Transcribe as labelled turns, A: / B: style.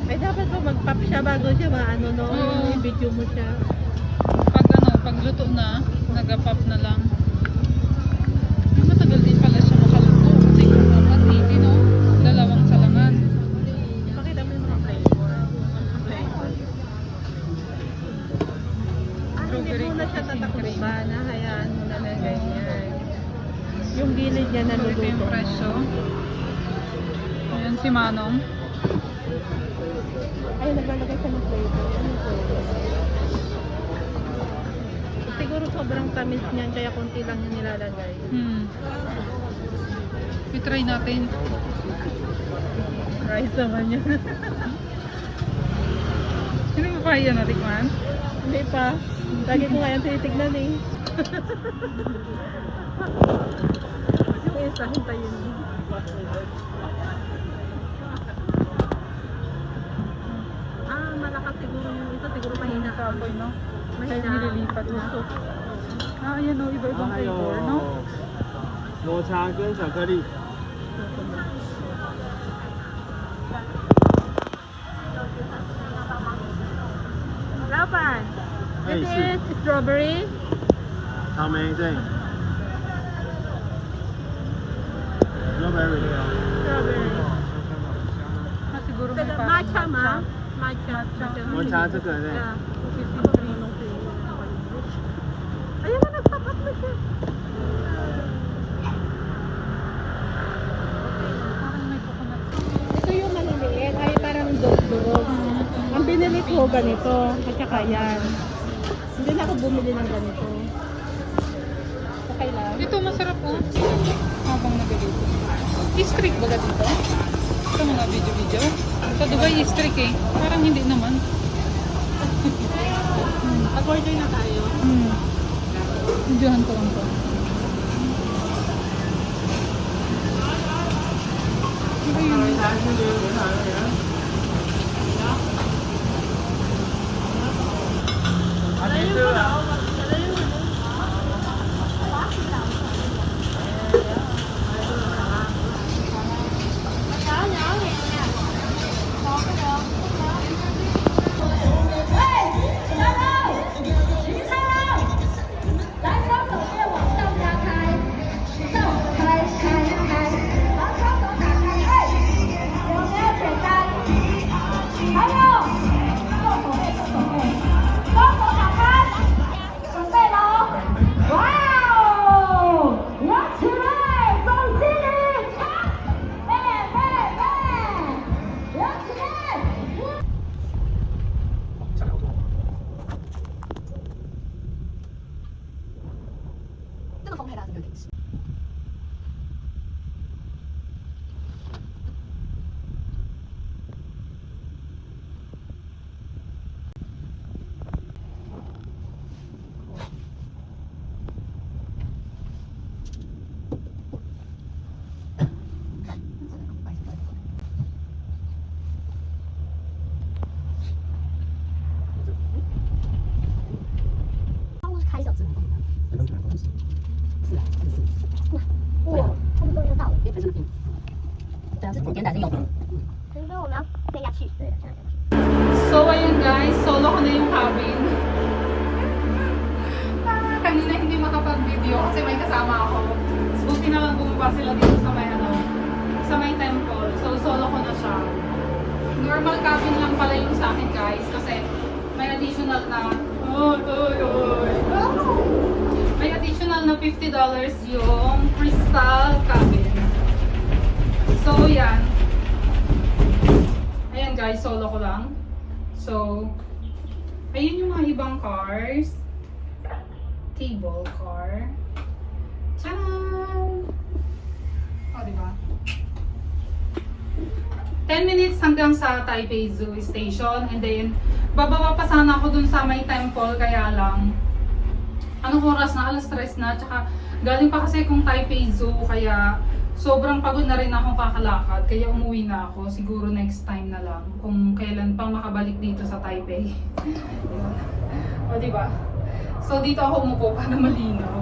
A: Ay, dapat ba mag-pop siya bago siya maano no?
B: Oo.
A: I-video mo siya.
B: Pag luto na, nag-pop na lang. Ay, matagal din pala siya makaluto. Kasi kung apat, 80, no? Dalawang salangan.
A: Pakita mo yung mga flavor. Hindi
B: Strawberry
A: mo na siya
B: cookies and cream.
A: tatakluban. Hayaan mo na lang ganyan. Yung gilid niya
B: So, ito
A: naluluto.
B: yung presyo. Ayan si Manong.
A: Ay, naglalagay siya ng flavor. Anong flavor? Siguro sobrang tamis niyan, kaya konti lang yung nilalagay.
B: I-try natin.
A: Rice naman yun.
B: Hindi mo pa yan natikman?
A: Hindi pa. Lagi ko nga yan tinitignan eh. Yung isa, hintayin mo. Malakas siguro yung ito. Siguro mahina.
B: Kapoy, no? Kaya
A: Mahina.
B: nililipat na. Ayan o, iba-ibang flavor, no?
C: 抹茶跟巧克力。
A: Lapan.
C: Ay,
A: This
C: si.
A: is strawberry.
C: 草莓对。Strawberry。
A: Strawberry.
B: Ah, siguro may parang
A: Matcha ma. Matcha.
C: 抹茶这个对。
A: Yeah. 53 nung flavor. Ayan na, nagpapak na siya.
B: Parang may coconut.
A: Ito yung maliliit, ay parang dog-dog. Ang binili ko ganito, at saka yan. Hindi na ako bumili ng ganito. Okay lang.
B: Dito masarap po. Habang nagalito. Istrik ba dito? Ito mga video-video. Sa Dubai istrik eh. Parang hindi naman.
A: Mag-order na tayo.
B: Videohan ko lang to. Ano yun? So ayun guys, solo ko na yung cabin. Kanina hindi makapag-video kasi may kasama ako. So, buti na lang bumaba sila dito sa may sa may temple. So solo ko na siya. Normal cabin lang pala yung sa akin guys kasi may additional na may additional na $50 yung crystal cabin. So yan. Ayan guys, solo ko lang. So, ayun yung mga ibang cars. Cable car. Tcharam! O, diba? 10 minutes hanggang sa Taipei Zoo Station. And then, bababa pa sana ako dun sa may temple. Kaya lang, anong oras na? Alas 3 na. Tsaka, galing pa kasi kung Taipei Zoo. Kaya, sobrang pagod na rin akong kakalakad. Kaya umuwi na ako. Siguro next time na lang. Kung kailan pang makabalik dito sa Taipei. Yun. O, diba? So, dito ako umupo para malinaw.